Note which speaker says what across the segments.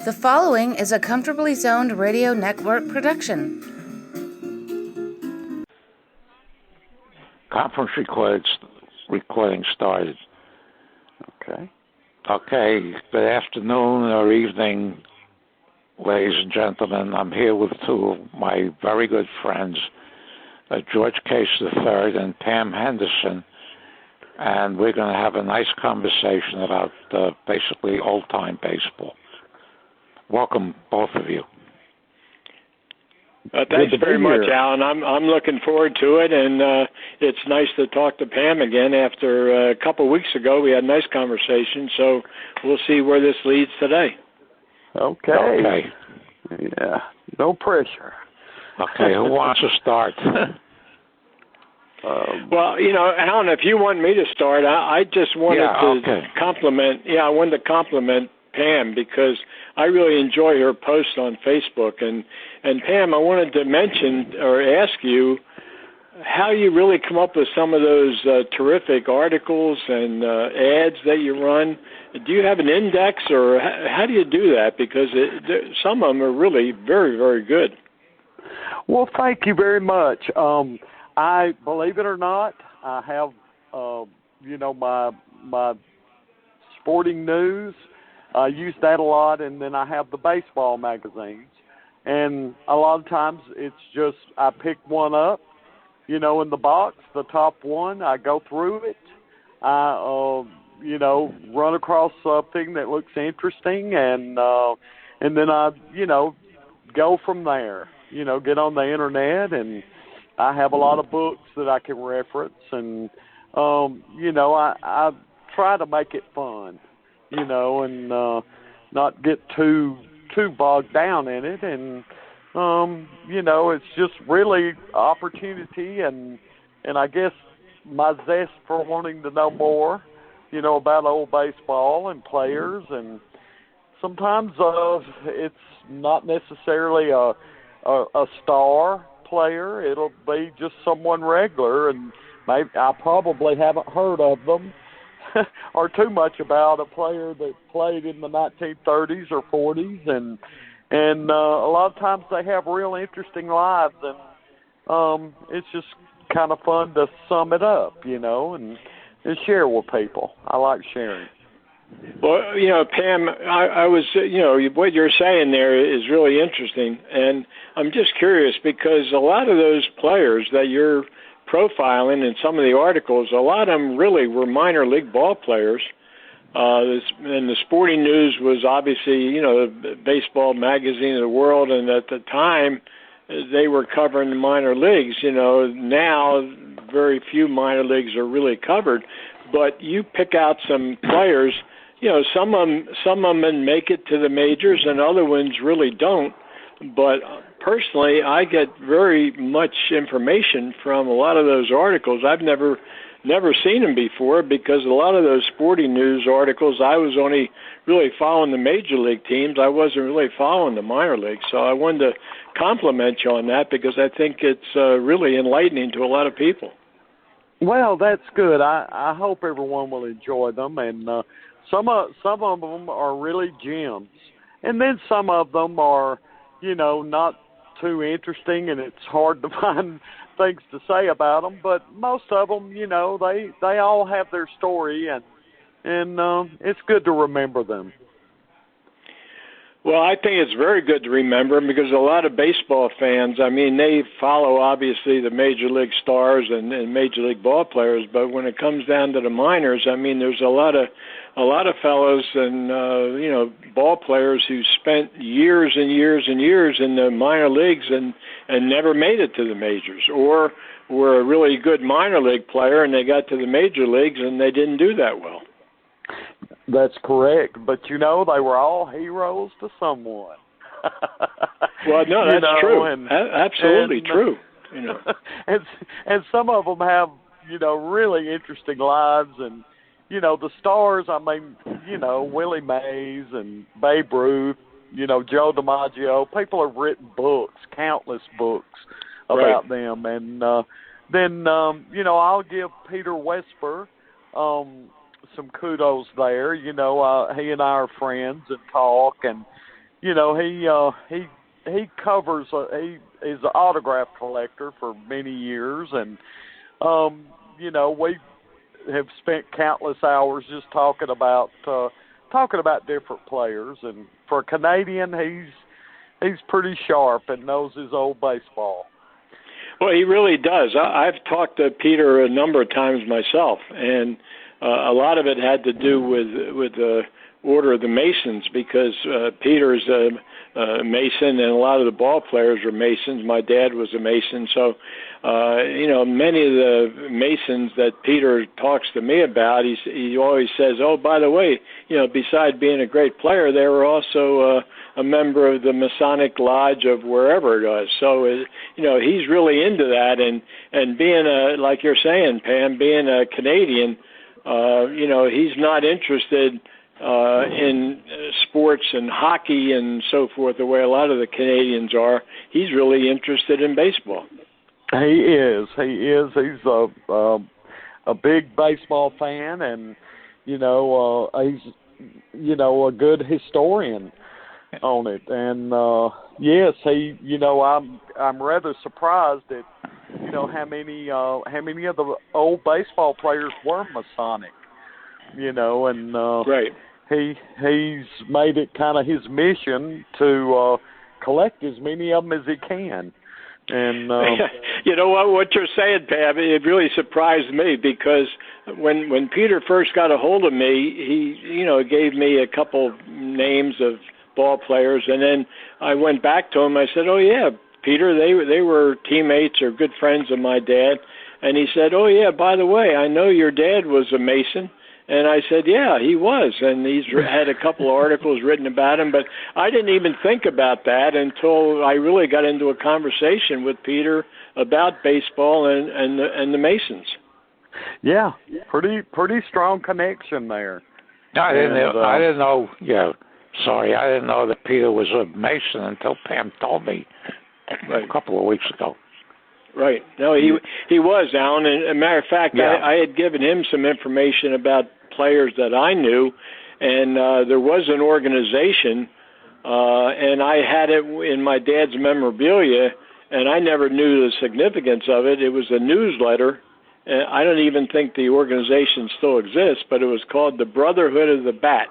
Speaker 1: The following is a Comfortably Zoned Radio Network production.
Speaker 2: Conference recording started. Okay. Good afternoon or evening, ladies and gentlemen. I'm here with two of my very good friends, George Case III and Pam Henderson, and we're going to have a nice conversation about basically old-time baseball. Welcome, both of you.
Speaker 3: Thanks very much, Alan. I'm looking forward to it, and it's nice to talk to Pam again. After a couple of weeks ago, we had a nice conversation, so we'll see where this leads today.
Speaker 4: Okay. Yeah, no pressure.
Speaker 2: Okay, who wants to start?
Speaker 3: Well, Alan, if you want me to start, I just wanted to compliment. Yeah, I wanted to compliment Pam because I really enjoy her posts on Facebook. And Pam, I wanted to mention or ask you how you really come up with some of those terrific articles and ads that you run. Do you have an index, or how do you do that? Because some of them are really very, very good.
Speaker 4: Well, thank you very much. I believe it or not, I have my sporting news. I use that a lot, and then I have the baseball magazines. And a lot of times it's just I pick one up, in the box, the top one. I go through it. I, run across something that looks interesting, and then I, go from there. Get on the internet, and I have a lot of books that I can reference, and I try to make it fun. And not get too bogged down in it. And, it's just really opportunity and I guess my zest for wanting to know more, about old baseball and players. And sometimes it's not necessarily a star player. It'll be just someone regular, and maybe I probably haven't heard of them or too much about a player that played in the 1930s or 40s, and a lot of times they have real interesting lives, and it's just kind of fun to sum it up, and share with people. I like sharing.
Speaker 3: Well, Pam, I was, what you're saying there is really interesting, and I'm just curious because a lot of those players that you're profiling in some of the articles, a lot of them really were minor league ball players. And the Sporting News was obviously, the baseball magazine of the world, and at the time they were covering the minor leagues. Now very few minor leagues are really covered, but you pick out some players. Some of them make it to the majors, and other ones really don't. But personally, I get very much information from a lot of those articles. I've never seen them before because a lot of those Sporting News articles, I was only really following the major league teams. I wasn't really following the minor leagues. So I wanted to compliment you on that because I think it's really enlightening to a lot of people.
Speaker 4: Well, that's good. I hope everyone will enjoy them, and some of them are really gems, and then some of them are, not too interesting, and it's hard to find things to say about them. But most of them, they all have their story, and it's good to remember them.
Speaker 3: Well, I think it's very good to remember them because a lot of baseball fans, they follow obviously the major league stars and major league ball players, but when it comes down to the minors, there's a lot of fellows and ball players who spent years and years and years in the minor leagues and never made it to the majors, or were a really good minor league player and they got to the major leagues and they didn't do that well.
Speaker 4: That's correct, but they were all heroes to someone.
Speaker 3: Well, no, that's true. Absolutely true.
Speaker 4: And some of them have really interesting lives, and the stars. Willie Mays and Babe Ruth. Joe DiMaggio. People have written books, countless books about them, and then I'll give Peter Westber some kudos there. He and I are friends and talk, and he covers. He is an autograph collector for many years, and we have spent countless hours just talking about different players. And for a Canadian, he's pretty sharp and knows his old baseball.
Speaker 3: Well, he really does. I've talked to Peter a number of times myself, and a lot of it had to do with the Order of the Masons, because Peter's a Mason, and a lot of the ball players are Masons. My dad was a Mason, so many of the Masons that Peter talks to me about, he always says, "Oh, by the way, besides being a great player, they were also a member of the Masonic Lodge of wherever it was." So, he's really into that, and being like you're saying, Pam, being a Canadian, he's not interested in sports and hockey and so forth the way a lot of the Canadians are. He's really interested in baseball.
Speaker 4: He is. He's a big baseball fan, and he's a good historian on it. And yes, I'm rather surprised at how many of the old baseball players were Masonic. And
Speaker 3: right.
Speaker 4: He's made it kind of his mission to collect as many of them as he can. And
Speaker 3: you know what you're saying, Pam, it really surprised me, because when Peter first got a hold of me, he gave me a couple names of ball players, and then I went back to him. I said, "Oh yeah, Peter, they were teammates or good friends of my dad." And he said, "Oh yeah, by the way, I know your dad was a Mason." And I said, "Yeah, he was," and he's had a couple of articles written about him. But I didn't even think about that until I really got into a conversation with Peter about baseball and the Masons.
Speaker 4: Yeah, pretty strong connection there.
Speaker 2: No, I didn't know. Yeah, sorry, I didn't know that Peter was a Mason until Pam told me a couple of weeks ago.
Speaker 3: Right. No, he was, Alan. And as a matter of fact, yeah. I had given him some information about players that I knew, and there was an organization, and I had it in my dad's memorabilia, and I never knew the significance of it. It was a newsletter. And I don't even think the organization still exists, but it was called the Brotherhood of the Bat,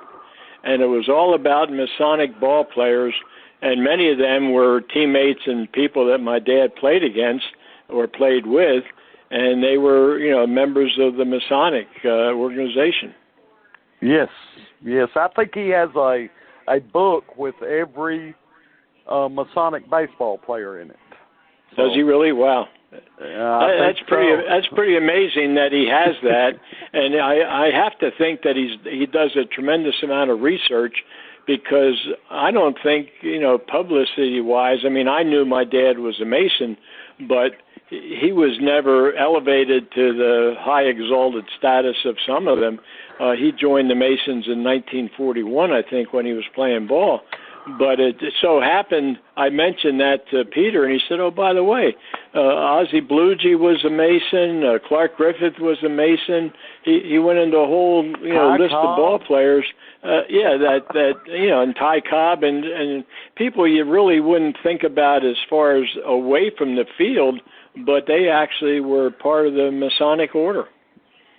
Speaker 3: and it was all about Masonic ball players, and many of them were teammates and people that my dad played against or played with, and they were, members of the Masonic organization.
Speaker 4: Yes. I think he has a book with every Masonic baseball player in it. So,
Speaker 3: does he really? Wow. That's pretty amazing that he has that, and I have to think that he does a tremendous amount of research, because I don't think, publicity-wise, I mean, I knew my dad was a Mason, but he was never elevated to the high exalted status of some of them. He joined the Masons in 1941, I think, when he was playing ball. But it so happened, I mentioned that to Peter, and he said, "Oh, by the way, Ozzie Bluege was a Mason, Clark Griffith was a Mason." He went into a whole list of ball players. And Ty Cobb and people you really wouldn't think about as far as away from the field, but they actually were part of the Masonic order.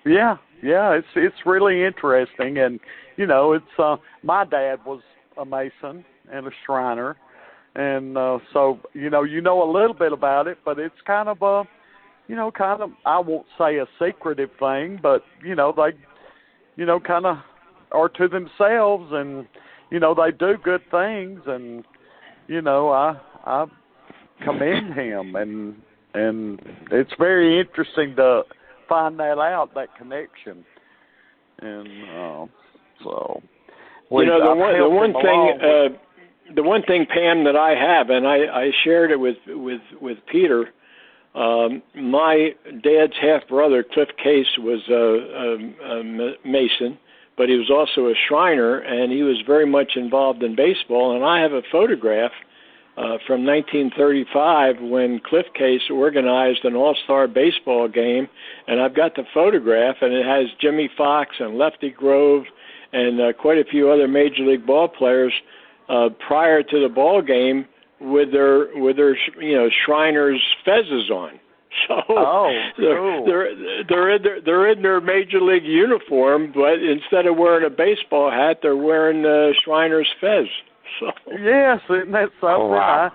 Speaker 4: Yeah, it's really interesting, and it's my dad was a Mason and a Shriner, and so you know a little bit about it, but it's kind of I won't say a secretive thing, but they kind of are to themselves, and they do good things, and I commend him, and it's very interesting to find that out, that connection, and so. The one thing, Pam, that I have, and I shared it with Peter. My dad's half brother, Cliff Case, was a Mason, but he was also a Shriner, and he was very much involved in baseball. And I have a photograph from 1935 when Cliff Case organized an all-star baseball game, and I've got the photograph, and it has Jimmy Fox and Lefty Grove and quite a few other Major League ball players.
Speaker 3: prior to the ball game with their Shriners fezzes on. So
Speaker 4: cool.
Speaker 3: they're in their major league uniform, but instead of wearing a baseball hat, they're wearing Shriners fez. So
Speaker 4: yes, isn't that something?
Speaker 2: Oh, wow.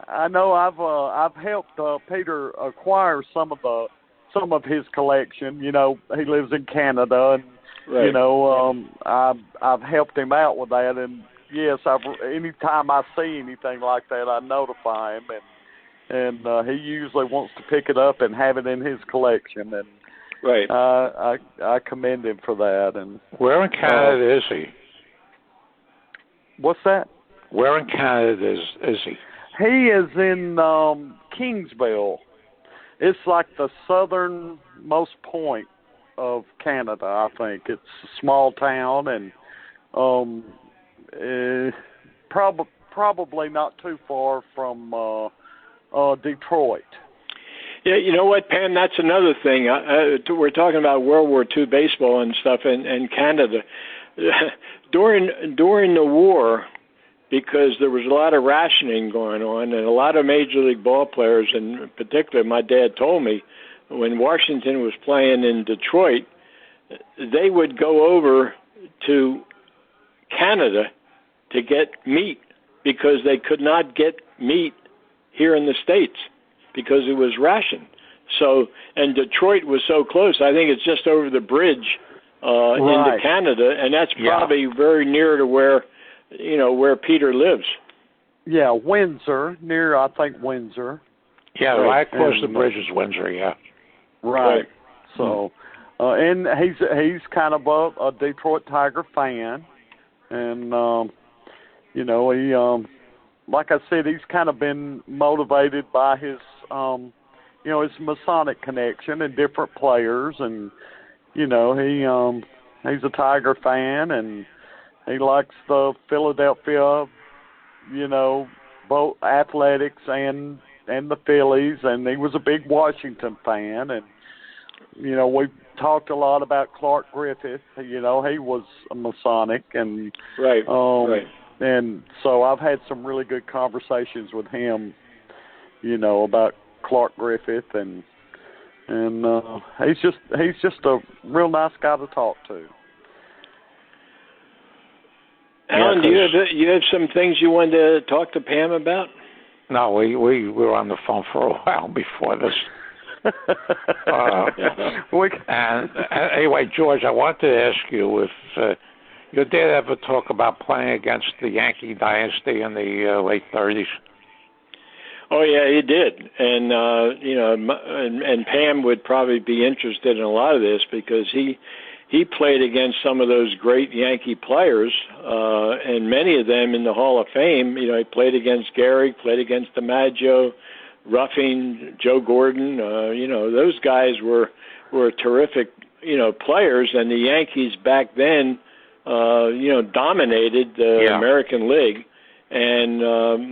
Speaker 4: I know I've helped Peter acquire some of his collection. You know, he lives in Canada, and
Speaker 3: right.
Speaker 4: you know, I've helped him out with that. And yes, anytime I see anything like that, I notify him, and he usually wants to pick it up and have it in his collection. And
Speaker 3: right,
Speaker 4: I commend him for that. And
Speaker 2: where in Canada is he?
Speaker 4: What's that?
Speaker 2: Where in Canada is he?
Speaker 4: He is in Kingsville. It's like the southernmost point of Canada, I think. It's a small town, and probably not too far from Detroit.
Speaker 3: Yeah, you know what, Pam? That's another thing. We're talking about World War II baseball and stuff in Canada. During the war, because there was a lot of rationing going on, and a lot of Major League ball players, in particular, my dad told me, when Washington was playing in Detroit, they would go over to Canada to get meat because they could not get meat here in the States because it was rationed. So, and Detroit was so close. I think it's just over the bridge into Canada, and that's probably very near to where Peter lives.
Speaker 4: Yeah, Windsor, near, I think, Windsor.
Speaker 2: Yeah, right across the bridge is Windsor, yeah.
Speaker 4: Right. So, and he's kind of a Detroit Tiger fan. And, he, like I said, he's kind of been motivated by his, his Masonic connection and different players. And, he's a Tiger fan, and he likes the Philadelphia, both Athletics and the Phillies, and he was a big Washington fan. And, we've talked a lot about Clark Griffith. He was a Masonic, and
Speaker 3: right.
Speaker 4: And so I've had some really good conversations with him, about Clark Griffith, and he's just a real nice guy to talk to.
Speaker 3: Alan, do you have some things you wanted to talk to Pam about?
Speaker 2: No, we were on the phone for a while before this. And anyway, George, I wanted to ask you if you did ever talk about playing against the Yankee dynasty in the late 30s.
Speaker 3: Oh yeah, he did, and and Pam would probably be interested in a lot of this because he played against some of those great Yankee players, and many of them in the Hall of Fame. He played against Gehrig, played against DiMaggio, Ruffing, Joe Gordon. Those guys were terrific, players, and the Yankees back then, dominated the American League. And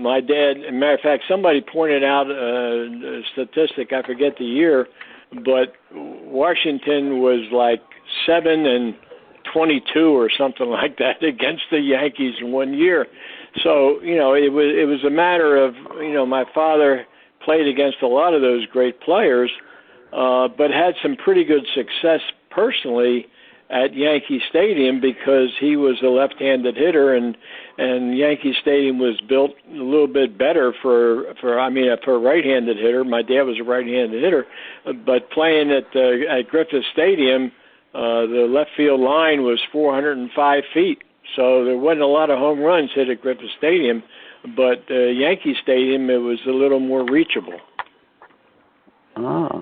Speaker 3: my dad, as a matter of fact, somebody pointed out a statistic, I forget the year, but Washington was like 7-22 or something like that against the Yankees in 1 year. So, it was a matter of, my father played against a lot of those great players, but had some pretty good success personally at Yankee Stadium because he was a left-handed hitter, and Yankee Stadium was built a little bit better for a right-handed hitter. My dad was a right-handed hitter, but playing at Griffith Stadium, the left field line was 405 feet, so there wasn't a lot of home runs hit at Griffith Stadium, but Yankee Stadium, it was a little more reachable.
Speaker 4: Ah,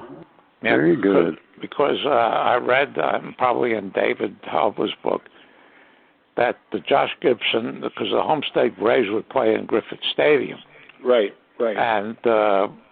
Speaker 4: very good.
Speaker 2: Because I read, probably in David Halber's book, that the Josh Gibson, because the home state Braves would play in Griffith Stadium.
Speaker 3: Right.
Speaker 2: And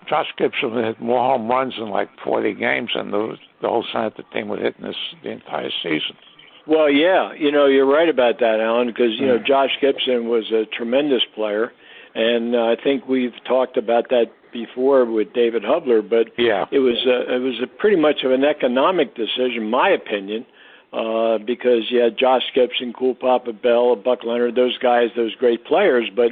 Speaker 2: Josh Gibson would hit more home runs in like 40 games than the whole Senator team would hit in the entire season.
Speaker 3: Well, yeah, you're right about that, Alan, because, Josh Gibson was a tremendous player, and I think we've talked about that before with David Hubler, but it was pretty much of an economic decision, my opinion, because you had Josh Gibson, Cool Papa Bell, Buck Leonard, those guys, those great players. But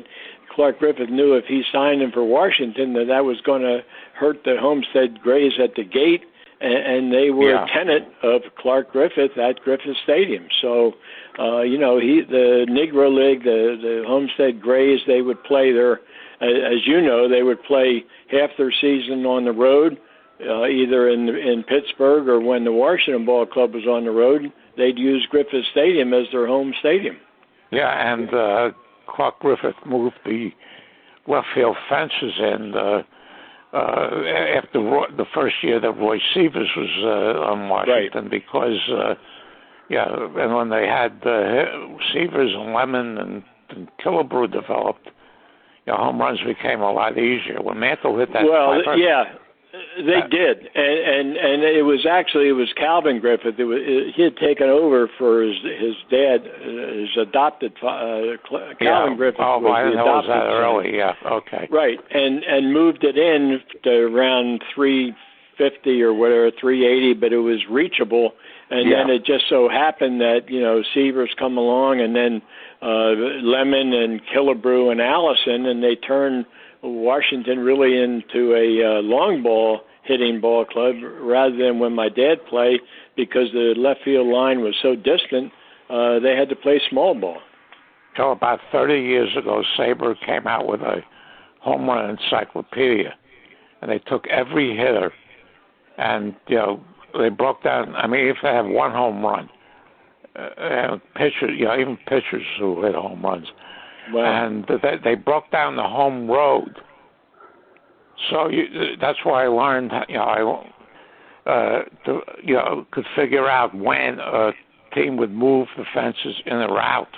Speaker 3: Clark Griffith knew if he signed him for Washington that was going to hurt the Homestead Grays at the gate, and they were a tenant of Clark Griffith at Griffith Stadium. So, the Negro League, the Homestead Grays, they would play their, as you know, they would play half their season on the road, either in Pittsburgh or when the Washington Ball Club was on the road, they'd use Griffith Stadium as their home stadium.
Speaker 2: Yeah, and Clark Griffith moved the left field fences in after the first year that Roy Severs was on Washington, because, and when they had Severs and Lemon and Killebrew developed, home runs became a lot easier. When Mantle hit that...
Speaker 3: They did, and it was Calvin Griffith. He had taken over for his dad, his adopted Calvin Griffith.
Speaker 2: Oh, I didn't know that early. Yeah, okay.
Speaker 3: Right, and moved it in to around 350 or whatever, 380, but it was reachable. And then it just so happened that Severs come along, and then Lemon and Killebrew and Allison, and they turned Washington really into a long ball hitting ball club rather than when my dad played, because the left field line was so distant, they had to play small ball.
Speaker 2: So about 30 years ago, Sabre came out with a home run encyclopedia, and they took every hitter and, they broke down, if they have one home run, pitchers, even pitchers who hit home runs. Wow. And they broke down the home road. So that's why I learned, could figure out when a team would move the fences in or out.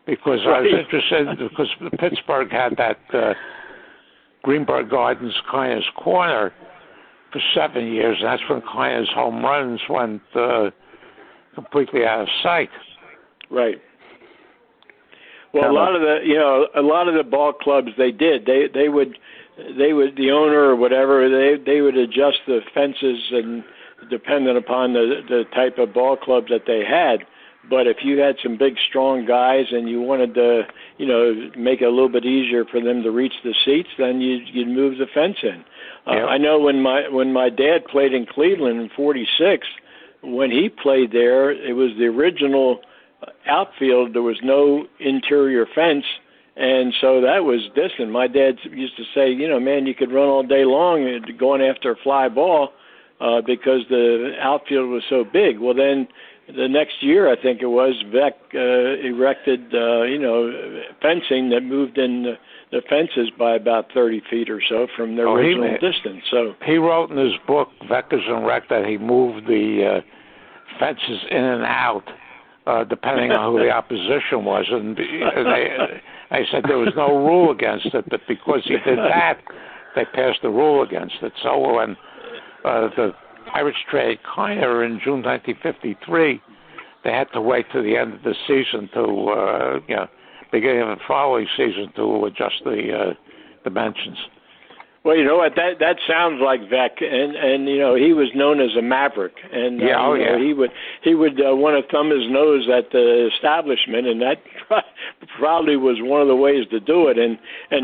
Speaker 2: Because I was interested, because Pittsburgh had that Greenberg Gardens Kleiner's Corner for 7 years, and that's when Kleiner's home runs went completely out of sight.
Speaker 3: Right. Well, a lot of the ball clubs they would the owner or whatever, they would adjust the fences and dependent upon the type of ball club that they had. But if you had some big strong guys and you wanted to make it a little bit easier for them to reach the seats, then you'd move the fence in. I know when my dad played in Cleveland in '46, when he played there, it was the original outfield. There was no interior fence, and so that was distant. My dad used to say, man, you could run all day long going after a fly ball because the outfield was so big. Well, then the next year, I think it was, Beck erected, fencing that moved in the fences by about 30 feet or so from their original distance. So
Speaker 2: he wrote in his book, Vectors and Rec, that he moved the fences in and out depending on who the opposition was. And I said there was no rule against it, but because he did that, they passed the rule against it. So when the Pirates traded Kleiner in June 1953, they had to wait to the end of the season to, beginning of the following season to adjust the dimensions.
Speaker 3: Well, you know what, that sounds like Vec, and he was known as a maverick, and he would want to thumb his nose at the establishment, and that probably was one of the ways to do it. And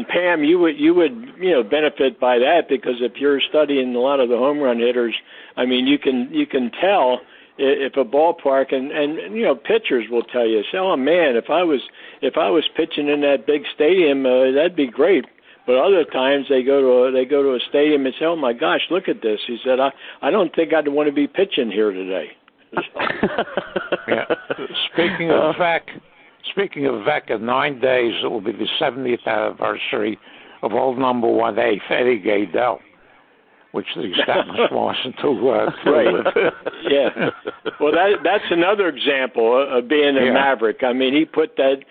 Speaker 3: Pam, you would benefit by that, because if you're studying a lot of the home run hitters, I mean, you can tell if a ballpark, and pitchers will tell you, say, oh man, if I was pitching in that big stadium, that'd be great. But other times they go to a stadium and say, "Oh my gosh, look at this." He said, "I don't think I'd want to be pitching here today."
Speaker 2: Yeah. Speaking of Vec, in 9 days it will be the 70th anniversary of old number 1/8 Eddie Gaedel, which the establishment wants to
Speaker 3: right. Yeah. Well, that's another example of being a maverick. I mean, he put that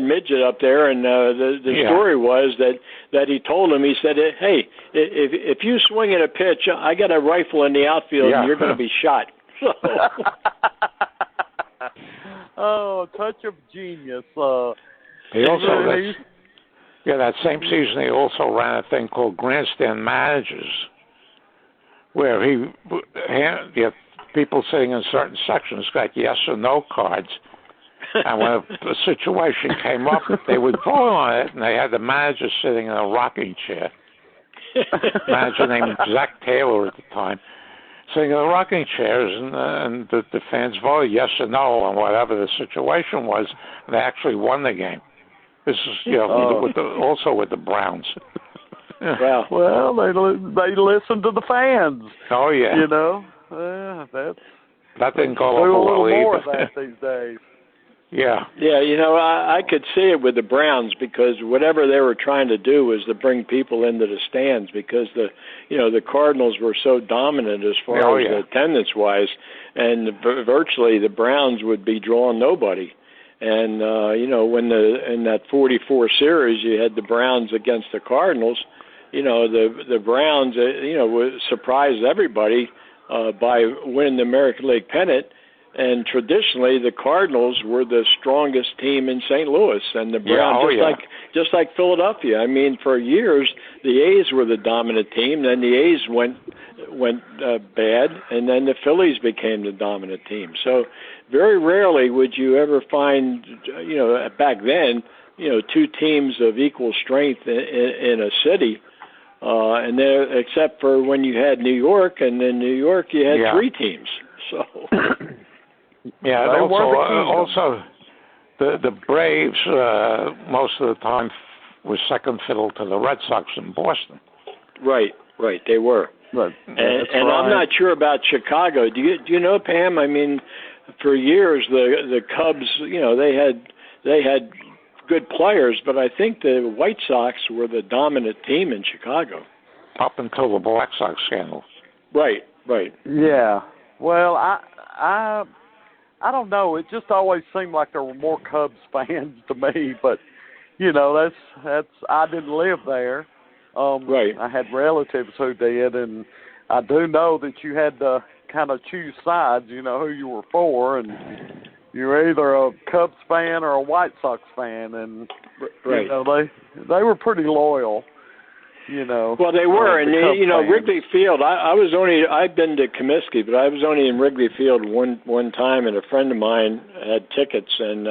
Speaker 3: midget up there, and the story was that he told him, he said, "Hey, if you swing at a pitch, I got a rifle in the outfield, and you're going to be shot." So.
Speaker 4: Oh, touch of genius.
Speaker 2: He also that same season he also ran a thing called Grandstand Managers, where he people sitting in certain sections got yes or no cards. And when a situation came up, they would vote on it, and they had the manager sitting in a rocking chair. Manager named Zach Taylor at the time, sitting in the rocking chairs, and the fans voted yes or no on whatever the situation was, and they actually won the game. This is, also with the Browns.
Speaker 4: Well, they listened to the fans.
Speaker 2: Oh yeah. That didn't go over
Speaker 4: a little
Speaker 2: well
Speaker 4: more
Speaker 2: either.
Speaker 4: of that these days.
Speaker 2: Yeah.
Speaker 3: Yeah, I could see it with the Browns because whatever they were trying to do was to bring people into the stands because the Cardinals were so dominant as far as attendance wise, and virtually the Browns would be drawing nobody. And when in that 44 series you had the Browns against the Cardinals, the Browns surprised everybody by winning the American League pennant. And traditionally, the Cardinals were the strongest team in St. Louis, and the Browns, just like Philadelphia. I mean, for years, the A's were the dominant team. Then the A's went bad, and then the Phillies became the dominant team. So, very rarely would you ever find, back then, two teams of equal strength in a city. And there, except for when you had New York, and in New York you had three teams. So.
Speaker 2: Yeah, also the Braves most of the time was second fiddle to the Red Sox in Boston.
Speaker 3: Right, they were.
Speaker 4: Right.
Speaker 3: And I'm not sure about Chicago. Do you know, Pam? I mean, for years the Cubs, they had good players, but I think the White Sox were the dominant team in Chicago
Speaker 2: up until the Black Sox scandal.
Speaker 3: Right.
Speaker 4: Yeah. Well, I don't know. It just always seemed like there were more Cubs fans to me, but that's I didn't live there.
Speaker 3: Right.
Speaker 4: I had relatives who did, and I do know that you had to kind of choose sides. Who you were for, and you were either a Cubs fan or a White Sox fan, and they were pretty loyal.
Speaker 3: Well, they were, and Wrigley Field. I've been to Comiskey, but I was only in Wrigley Field one time, and a friend of mine had tickets, and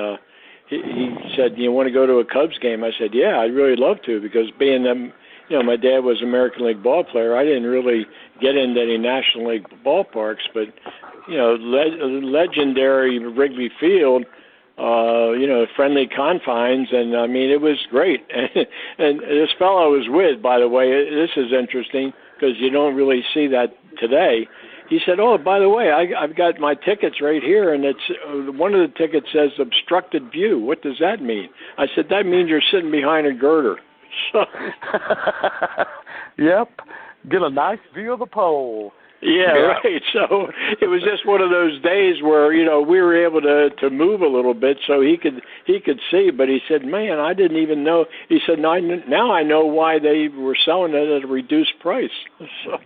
Speaker 3: he said, "You want to go to a Cubs game?" I said, "Yeah, I'd really love to," because being them, my dad was an American League ball player. I didn't really get into any National League ballparks, but legendary Wrigley Field. Friendly confines, and I mean, it was great. And this fellow I was with, by the way, this is interesting because you don't really see that today. He said, "Oh, by the way, I've got my tickets right here, and it's one of the tickets says obstructed view. What does that mean?" I said, "That means you're sitting behind a girder." So,
Speaker 4: yep, get a nice view of the pole.
Speaker 3: Yeah, right. So it was just one of those days where we were able to move a little bit so he could see. But he said, "Man, I didn't even know." He said, "Now I know why they were selling it at a reduced price." So.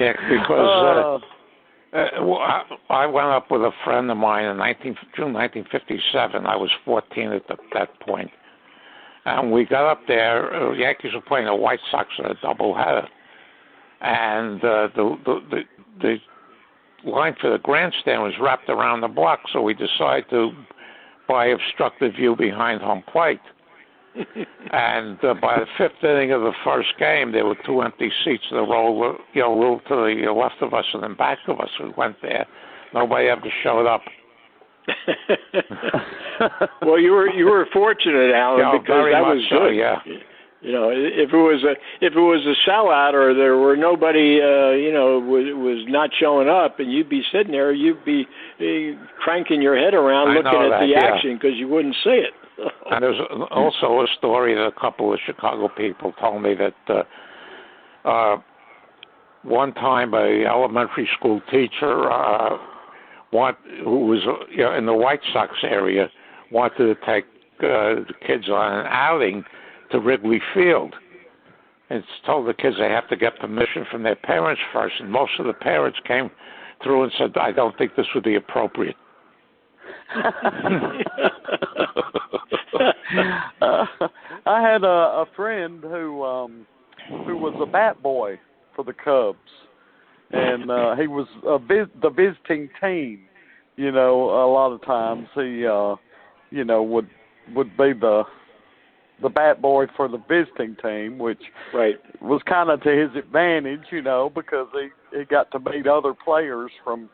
Speaker 2: Yeah, because I went up with a friend of mine in June 1957. I was 14 at that point, and we got up there. Yankees were playing the White Sox in a doubleheader. And the line for the grandstand was wrapped around the block, so we decided to buy obstructed view behind home plate. And by the fifth inning of the first game, there were two empty seats in the row, a little to the left of us and then back of us. We went there. Nobody ever showed up.
Speaker 3: Well, you were fortunate, Alan, because that was good.
Speaker 2: Yeah.
Speaker 3: If it was a sellout or there were nobody, was not showing up, and you'd be sitting there, you'd be cranking your head around looking at the action because you wouldn't see it.
Speaker 2: And there's also a story that a couple of Chicago people told me that one time a elementary school teacher who was in the White Sox area wanted to take the kids on an outing to Wrigley Field. And it's told the kids they have to get permission from their parents first, and most of the parents came through and said, "I don't think this would be appropriate."
Speaker 4: I had a friend who was a bat boy for the Cubs, and he was the visiting team. You know, a lot of times he, you know, would be the bat boy for the visiting team, which was kind of to his advantage, you know, because he got to meet other players from,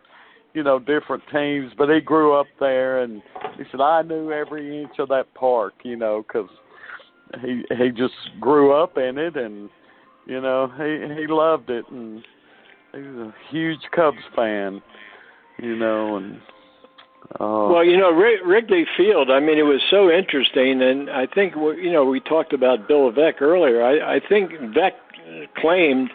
Speaker 4: you know, different teams. But he grew up there, and he said, I knew every inch of that park, you know, because he just grew up in it, and, you know, he loved it, and he was a huge Cubs fan, you know, and
Speaker 3: well, you know, Wrigley Field, I mean, it was so interesting, and I think, you know, we talked about Bill Veeck earlier. I think Veeck claimed,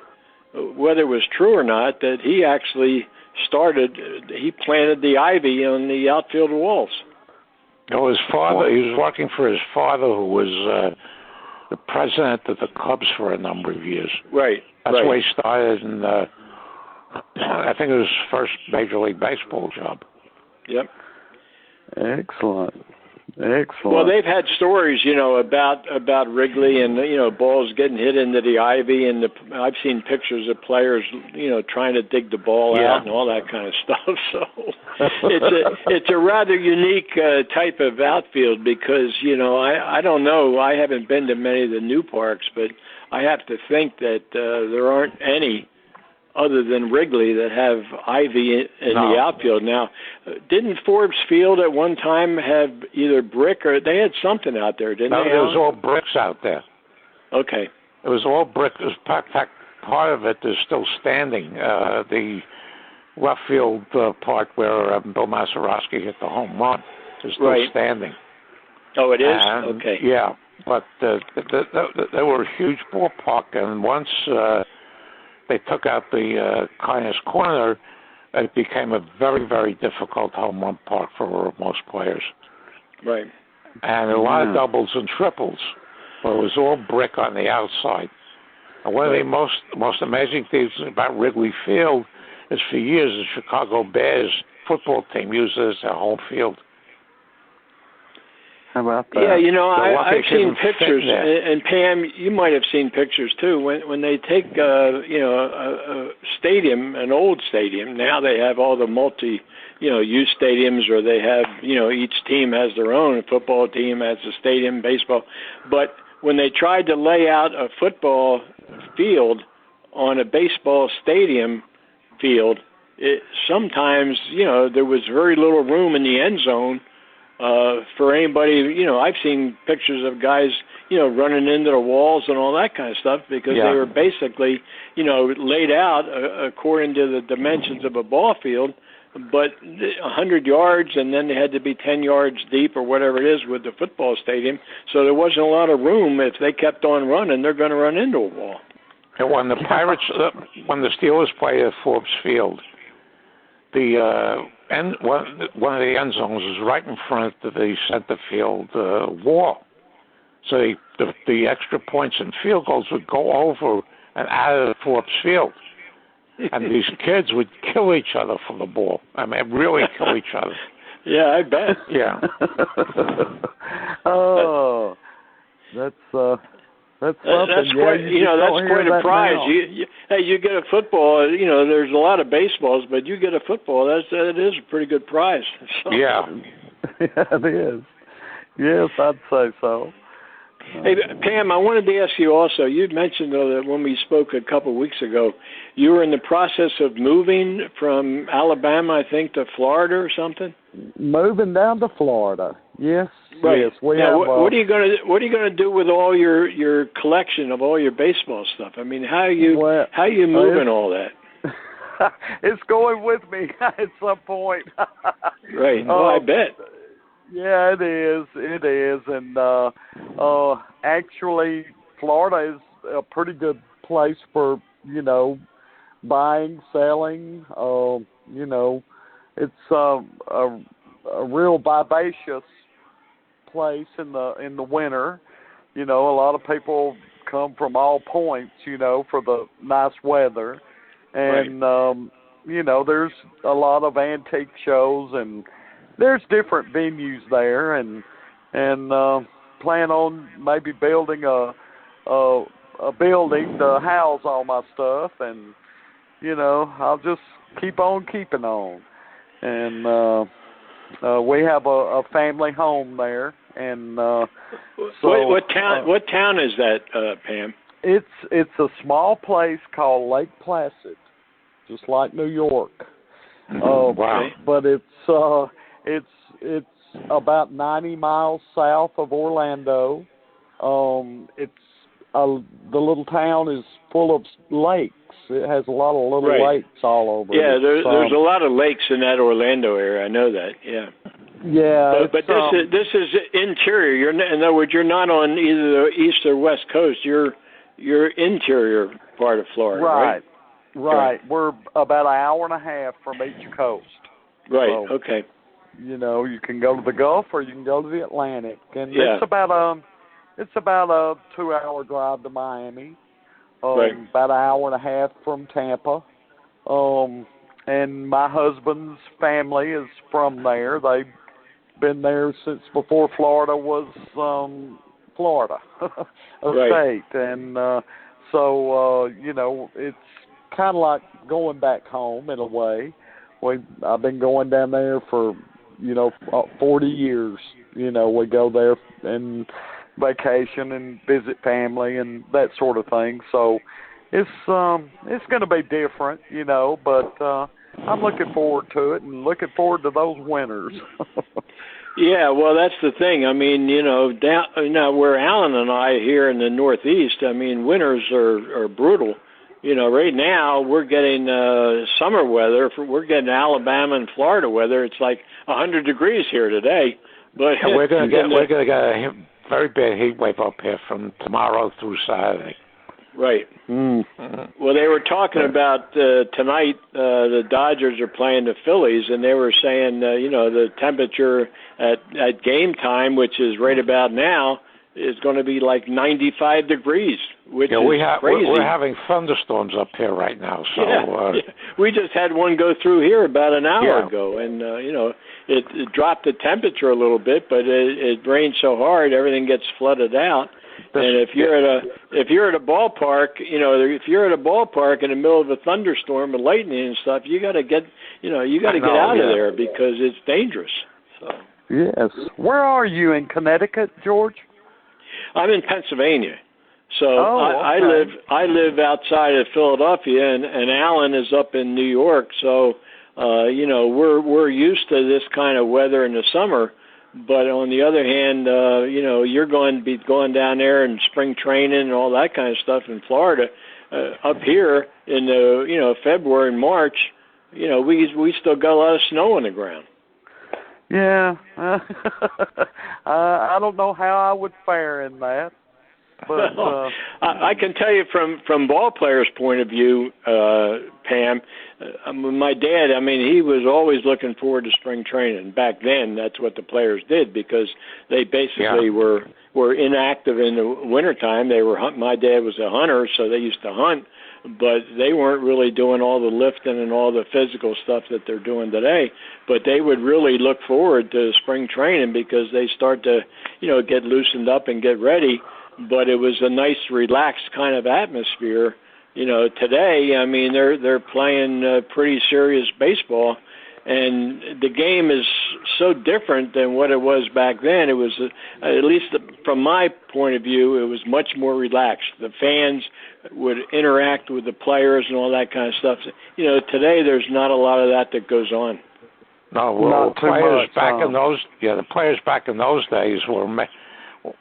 Speaker 3: whether it was true or not, that he actually he planted the ivy on the outfield walls.
Speaker 2: No, his father, he was working for his father, who was the president of the Cubs for a number of years.
Speaker 3: Right.
Speaker 2: That's where he started, and I think it was his first Major League Baseball job.
Speaker 3: Yep.
Speaker 4: Excellent.
Speaker 3: Well, they've had stories, you know, about Wrigley and, you know, balls getting hit into the ivy, and I've seen pictures of players, you know, trying to dig the ball out and all that kind of stuff. So it's a rather unique type of outfield because, you know, I don't know, I haven't been to many of the new parks, but I have to think that there aren't any other than Wrigley that have ivy in the outfield. Now, didn't Forbes Field at one time have either brick or they had something out there, didn't they?
Speaker 2: No, it was all bricks out there.
Speaker 3: Okay.
Speaker 2: It was all brick. In fact, part of it is still standing. The left field part where Bill Mazeroski hit the home run is still standing.
Speaker 3: Oh, it is?
Speaker 2: And,
Speaker 3: okay.
Speaker 2: Yeah, but they were a huge ballpark, and once they took out the Kindness Corner, it became a very, very difficult home run park for most players.
Speaker 3: Right.
Speaker 2: And a lot of doubles and triples, but it was all brick on the outside. And one of the most amazing things about Wrigley Field is for years the Chicago Bears football team used it as their home field.
Speaker 4: How about that?
Speaker 3: Yeah, you know, I've seen pictures, and Pam, you might have seen pictures too. When they take, you know, a stadium, an old stadium, now they have all the use stadiums, or they have, you know, each team has their own. A football team has a stadium, baseball. But when they tried to lay out a football field on a baseball stadium field, sometimes, you know, there was very little room in the end zone for anybody. You know, I've seen pictures of guys, you know, running into the walls and all that kind of stuff because they were basically, you know, laid out according to the dimensions of a ball field, but 100 yards, and then they had to be 10 yards deep or whatever it is with the football stadium. So there wasn't a lot of room. If they kept on running, they're going to run into a wall.
Speaker 2: And when the Pirates, when the Steelers played at Forbes Field, one of the end zones was right in front of the center field wall. So the extra points and field goals would go over and out of Forbes Field. And these kids would kill each other for the ball. I mean, really kill each other.
Speaker 3: Yeah, I bet.
Speaker 2: Yeah.
Speaker 4: Oh, that's something.
Speaker 3: That's quite, you know, that's quite a prize. You get a football. You know, there's a lot of baseballs, but you get a football. That is a pretty good prize. So.
Speaker 2: Yeah.
Speaker 4: Yeah, it is. Yes, I'd say so.
Speaker 3: Hey, Pam, I wanted to ask you also, you'd mentioned, though, that when we spoke a couple of weeks ago, you were in the process of moving from Alabama, I think, to Florida or something?
Speaker 4: Moving down to Florida, yes.
Speaker 3: Right.
Speaker 4: Yes, we
Speaker 3: now,
Speaker 4: have,
Speaker 3: what are you going to do with all your collection of all your baseball stuff? I mean, how are you moving all that?
Speaker 4: It's going with me at some point.
Speaker 3: Right. Oh, I bet.
Speaker 4: Yeah, it is. It is. And actually, Florida is a pretty good place for, you know, buying, selling. You know, it's a real vivacious place in the winter. You know, a lot of people come from all points, you know, for the nice weather. And, you know, there's a lot of antique shows, and there's different venues there, and plan on maybe building a building to house all my stuff, and I'll just keep on keeping on. And we have a family home there. And so
Speaker 3: what town is that, Pam?
Speaker 4: It's a small place called Lake Placid, just like New York.
Speaker 2: Wow!
Speaker 4: But it's about 90 miles south of Orlando. The little town is full of lakes. It has a lot of little lakes all over.
Speaker 3: Yeah, there's a lot of lakes in that Orlando area. I know that. Yeah.
Speaker 4: Yeah,
Speaker 3: but this is interior. In other words, you're not on either the east or west coast. You're interior part of Florida,
Speaker 4: right. We're about an hour and a half from each coast.
Speaker 3: Right.
Speaker 4: So,
Speaker 3: okay.
Speaker 4: You can go to the Gulf or you can go to the Atlantic, and
Speaker 3: yeah.
Speaker 4: it's about a 2-hour drive to Miami.
Speaker 3: Right.
Speaker 4: About an hour and a half from Tampa. And my husband's family is from there. They've been there since before Florida was Florida, a state. And so, it's kind of like going back home in a way. I've been going down there for, 40 years. We go there and vacation and visit family and that sort of thing. So it's going to be different, but I'm looking forward to it and looking forward to those winters.
Speaker 3: Yeah, well, that's the thing. I mean, down where Alan and I here in the Northeast, I mean, winters are brutal. Right now we're getting summer weather. We're getting Alabama and Florida weather. It's like 100 degrees here today. But
Speaker 2: we're going to get a very bad heat wave up here from tomorrow through Saturday.
Speaker 3: Right.
Speaker 2: Mm-hmm.
Speaker 3: Well, they were talking about tonight. The Dodgers are playing the Phillies, and they were saying, the temperature at game time, which is right about now, is going to be like 95 degrees, which is crazy.
Speaker 2: We're having thunderstorms up here right now. So
Speaker 3: we just had one go through here about an hour ago, and it dropped the temperature a little bit, but it rained so hard everything gets flooded out. And if you're at a ballpark, if you're at a ballpark in the middle of a thunderstorm and lightning and stuff, you got to get out of there because it's dangerous. So.
Speaker 4: Yes. Where are you in Connecticut, George? I'm
Speaker 3: in Pennsylvania. So I live outside of Philadelphia, and Alan is up in New York. So we're used to this kind of weather in the summer. But on the other hand, you're going to be going down there in spring training and all that kind of stuff in Florida. Up here in February and March, we still got a lot of snow on the ground.
Speaker 4: Yeah, I don't know how I would fare in that. But
Speaker 3: I can tell you from ball players' point of view, Pam. My dad, he was always looking forward to spring training. Back then, that's what the players did because they basically were inactive in the wintertime. My dad was a hunter, so they used to hunt, but they weren't really doing all the lifting and all the physical stuff that they're doing today. But they would really look forward to spring training because they start to, get loosened up and get ready. But it was a nice, relaxed kind of atmosphere. Today, they're playing pretty serious baseball, and the game is so different than what it was back then. It was, at least from my point of view, it was much more relaxed. The fans would interact with the players and all that kind of stuff. Today there's not a lot of that goes on.
Speaker 2: No, well, the players back in those days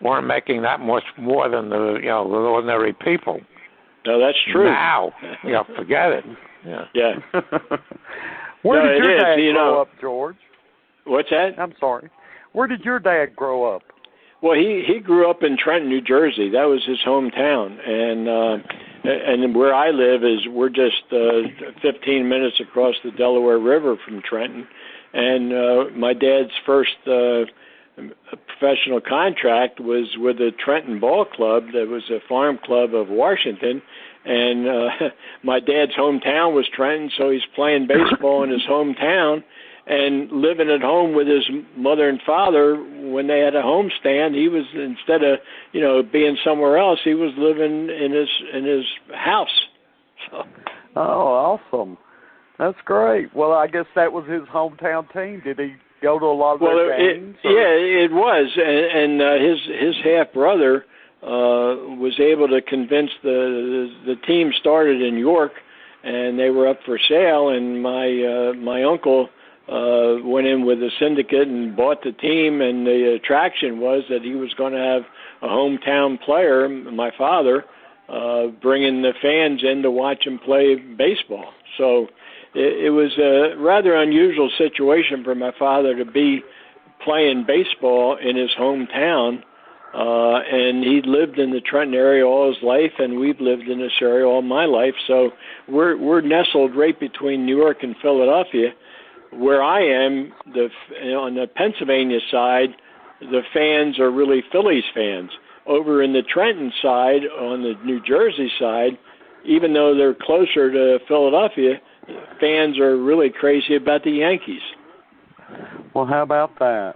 Speaker 2: weren't making that much more than the ordinary people.
Speaker 3: No, that's true.
Speaker 2: Now, forget it.
Speaker 3: Yeah.
Speaker 4: Where did your dad grow up, George?
Speaker 3: What's that?
Speaker 4: I'm sorry. Where did your dad grow up?
Speaker 3: Well, he grew up in Trenton, New Jersey. That was his hometown, and where I live we're just 15 minutes across the Delaware River from Trenton. And my dad's first professional contract was with the Trenton Ball Club. That was a farm club of Washington. And my dad's hometown was Trenton, so he's playing baseball in his hometown and living at home with his mother and father. When they had a homestand, he was, instead of being somewhere else, he was living in his house. So.
Speaker 4: Oh, awesome. That's great. Well, I guess that was his hometown team. Did he go to a lot of their games?
Speaker 3: Yeah, it was. And his half-brother was able to convince the team started in York, and they were up for sale, and my uncle went in with a syndicate and bought the team, and the attraction was that he was going to have a hometown player, my father, bringing the fans in to watch him play baseball. So it was a rather unusual situation for my father to be playing baseball in his hometown, and he lived in the Trenton area all his life, and we've lived in this area all my life. So we're nestled right between New York and Philadelphia. Where I am, on the Pennsylvania side, the fans are really Phillies fans. Over in the Trenton side, on the New Jersey side, even though they're closer to Philadelphia, fans are really crazy about the Yankees.
Speaker 4: Well, how about that?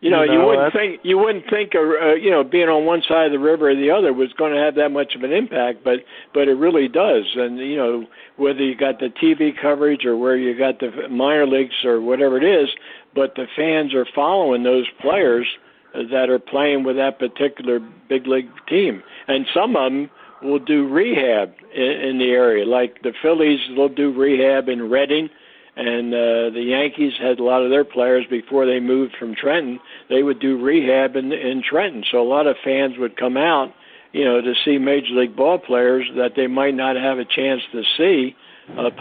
Speaker 3: You wouldn't think being on one side of the river or the other was going to have that much of an impact, but it really does. And whether you got the TV coverage or where you got the minor leagues or whatever it is, but the fans are following those players that are playing with that particular big league team, and some of them will do rehab in the area. Like the Phillies will do rehab in Reading. And the Yankees had a lot of their players before they moved from Trenton. They would do rehab in Trenton. So a lot of fans would come out, to see Major League ball players that they might not have a chance to see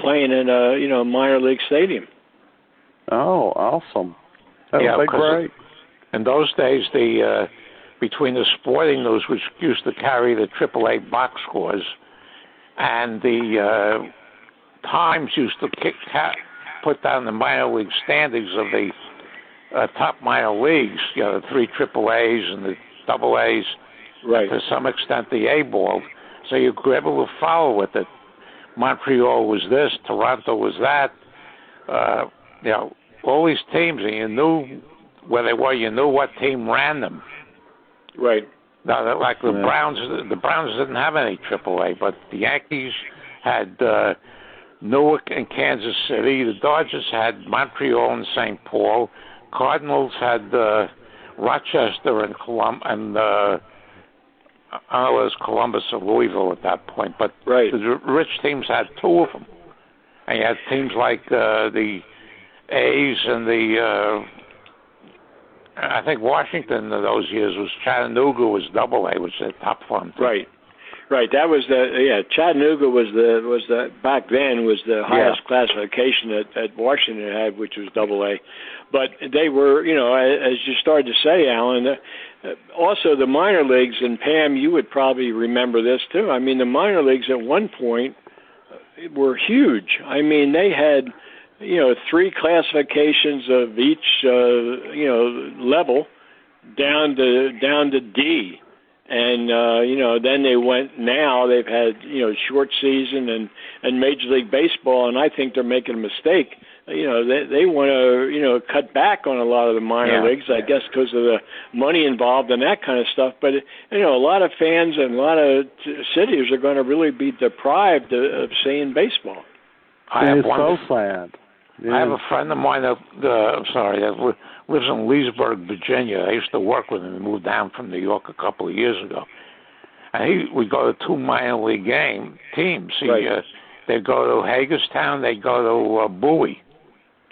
Speaker 3: playing in a minor league stadium.
Speaker 4: Oh, awesome! That would be great.
Speaker 2: In those days, between the Sporting News, which used to carry the AAA box scores, and the Times used to put down the minor league standings of the top minor leagues, the 3 AAAs and the AAs,
Speaker 3: right?
Speaker 2: To some extent the A ball, so you were able to follow with it. Montreal was this, Toronto was that, all these teams, and you knew where they were. You knew what team ran them.
Speaker 3: Right.
Speaker 2: Now, like the Browns didn't have any AAA, but the Yankees had Newark and Kansas City. The Dodgers had Montreal and St. Paul. Cardinals had Rochester and Columbus, and I don't know whether it was Columbus or Louisville at that point. But the rich teams had 2 of them, and you had teams like the A's and the I think Washington in those years was Chattanooga was AA, which is a top farm team.
Speaker 3: Right. That was Chattanooga was the back then was the highest classification that Washington had, which was AA. But they were, as you started to say, Alan, also the minor leagues, and Pam, you would probably remember this too. I mean, the minor leagues at one point were huge. I mean, they had 3 classifications of each level down to D. And, then they've had, short season and Major League Baseball, and I think they're making a mistake. They want to, cut back on a lot of the minor leagues, I guess, because of the money involved and that kind of stuff. But, a lot of fans and a lot of cities are going to really be deprived of seeing baseball.
Speaker 4: It's so sad. Yeah.
Speaker 2: I have a friend of mine that lives in Leesburg, Virginia. I used to work with him. He moved down from New York a couple of years ago. And he would go to 2 minor league teams. They'd go to Hagerstown, they'd go to Bowie.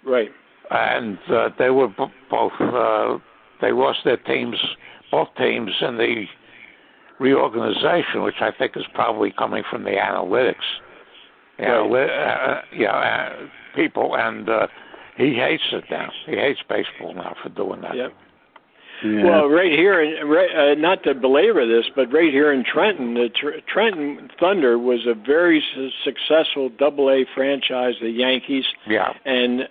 Speaker 3: Right.
Speaker 2: And they were both, they lost their teams, both teams in the reorganization, which I think is probably coming from the analytics. People, and he hates it now. He hates baseball now for doing that.
Speaker 3: Yep. Yeah. Well, right here, not to belabor this, but right here in Trenton, the Trenton Thunder was a very successful AA franchise, the Yankees.
Speaker 2: Yeah.
Speaker 3: And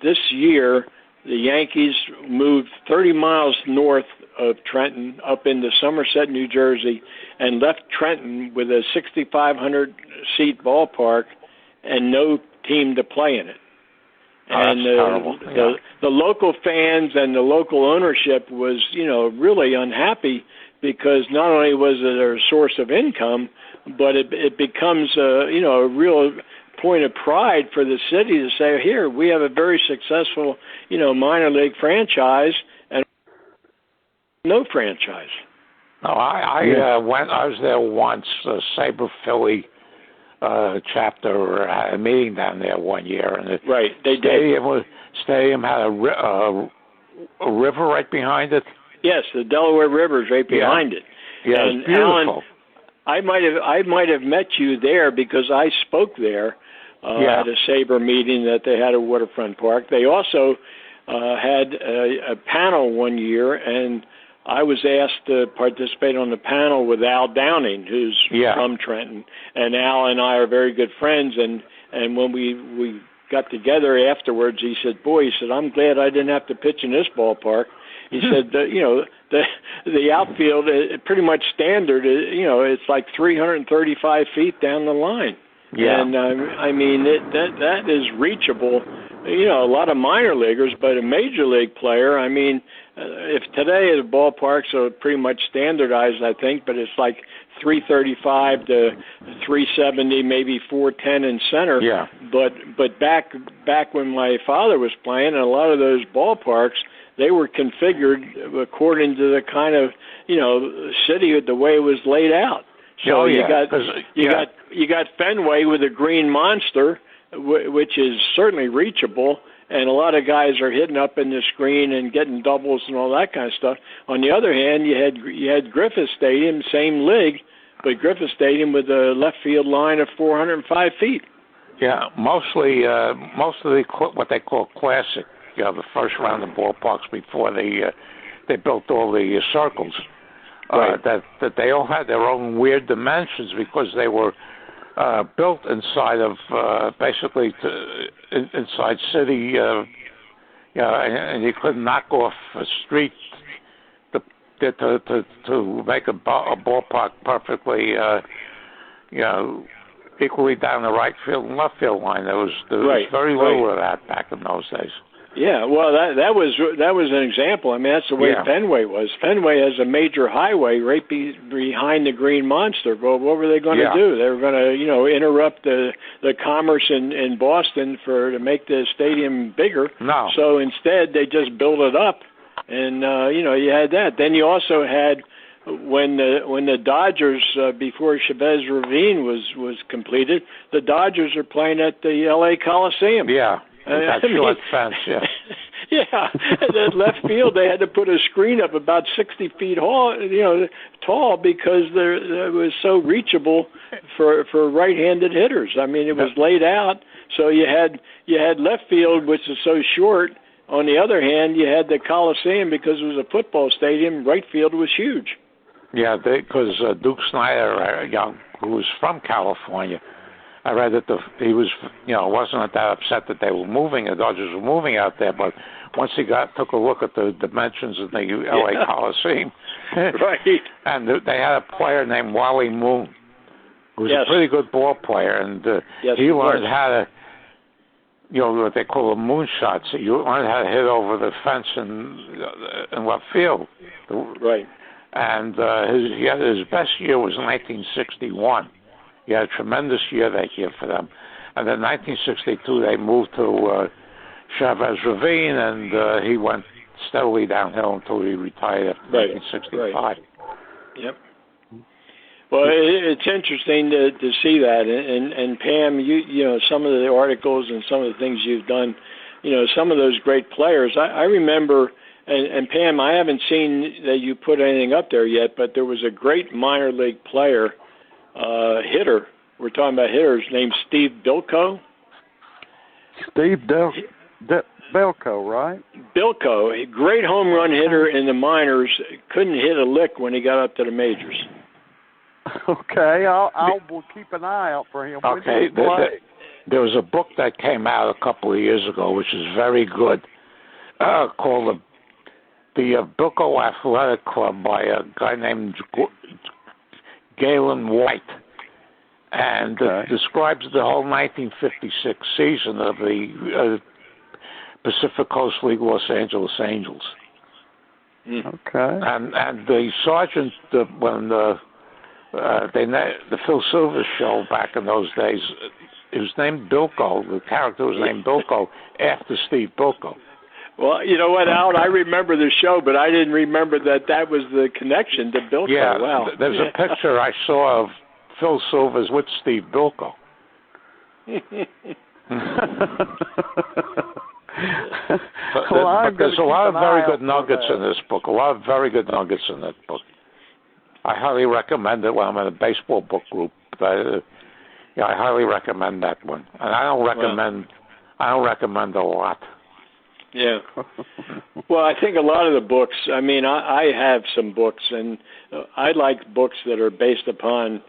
Speaker 3: this year, the Yankees moved 30 miles north of Trenton up into Somerset, New Jersey, and left Trenton with a 6,500-seat ballpark and no team to play in it. And the local fans and the local ownership was, really unhappy because not only was it a source of income, but it becomes a real point of pride for the city to say, here, we have a very successful, minor league franchise and no franchise.
Speaker 2: No, I was there once, Sabre Philly chapter had a meeting down there one year, and the stadium had a river right behind it.
Speaker 3: Yes, the Delaware River is right behind it.
Speaker 2: Yeah,
Speaker 3: and
Speaker 2: it's beautiful.
Speaker 3: Alan, I might have met you there because I spoke there at a Sabre meeting that they had at Waterfront Park. They also had a panel one year, and I was asked to participate on the panel with Al Downing, who's from Trenton. And Al and I are very good friends, and when we got together afterwards, he said, I'm glad I didn't have to pitch in this ballpark. He said, the outfield, pretty much standard, it's like 335 feet down the line.
Speaker 2: Yeah.
Speaker 3: And, that is reachable. A lot of minor leaguers, but a major league player, if today the ballparks are pretty much standardized, I think, but it's like 335 to 370, maybe 410 in center.
Speaker 2: Yeah.
Speaker 3: But back when my father was playing, in a lot of those ballparks, they were configured according to the kind of city, the way it was laid out. So you got Fenway with a green monster, which is certainly reachable, and a lot of guys are hitting up in the screen and getting doubles and all that kind of stuff. On the other hand, you had Griffith Stadium, same league, but Griffith Stadium with a left field line of 405 feet.
Speaker 2: Yeah, most of the what they call classic, the first round of ballparks before they built all the circles.
Speaker 3: Right.
Speaker 2: That they all had their own weird dimensions because they were built inside of basically inside city, and you couldn't knock off a street to make a ballpark perfectly, equally down the right field and left field line. There was very little of that back in those days.
Speaker 3: Yeah, well, that was an example. That's the way Fenway was. Fenway has a major highway right behind the Green Monster. Well, what were they going to do? They were going to, interrupt the commerce in Boston to make the stadium bigger.
Speaker 2: No.
Speaker 3: So instead, they just built it up, and you had that. Then you also had when the Dodgers before Chavez Ravine was completed, the Dodgers are playing at the L.A. Coliseum.
Speaker 2: Yeah. That short fence,
Speaker 3: That left field, they had to put a screen up about 60 feet tall because it was so reachable for right-handed hitters. It was laid out, so you had left field, which is so short. On the other hand, you had the Coliseum because it was a football stadium. Right field was huge.
Speaker 2: Yeah, because Duke Snyder, who was from California, I read that he was, wasn't that upset that they were moving, the Dodgers were moving out there, but once he took a look at the dimensions of the L.A. Coliseum,
Speaker 3: right,
Speaker 2: and they had a player named Wally Moon, who was a pretty good ball player, and he learned how to, what they call a moonshot. So you learned how to hit over the fence in left field.
Speaker 3: Right.
Speaker 2: And his best year was 1961. He had a tremendous year that year for them. And then 1962, they moved to Chavez Ravine, and he went steadily downhill until he retired after 1965.
Speaker 3: Right. Yep. Well, it's interesting to see that. And Pam, you some of the articles and some of the things you've done, some of those great players. I remember, and Pam, I haven't seen that you put anything up there yet, but there was a great minor league player, hitter. We're talking about hitters named Steve Bilko.
Speaker 4: Steve Bilko, right?
Speaker 3: Bilko, a great home run hitter in the minors, couldn't hit a lick when he got up to the majors.
Speaker 4: Okay, we'll keep an eye out for him.
Speaker 2: Okay, there was a book that came out a couple of years ago, which is very good, called the Bilko Athletic Club by a guy named Galen White, and describes the whole 1956 season of the Pacific Coast League Los Angeles Angels.
Speaker 4: Okay.
Speaker 2: And the sergeant, when the Phil Silvers show back in those days, it was named Bilko. The character was named Bilko after Steve Bilko.
Speaker 3: Well, you know what, Al? I remember the show, but I didn't remember that was the connection to Bilko.
Speaker 2: Yeah,
Speaker 3: wow.
Speaker 2: There's a picture I saw of Phil Silvers with Steve Bilko. But there's a lot of very good nuggets in this book. A lot of very good nuggets in that book. I highly recommend it when I'm in a baseball book group. I highly recommend that one. And I don't recommend a lot.
Speaker 3: Yeah. Well, I think a lot of the books, I mean, I have some books, and I like books that are based upon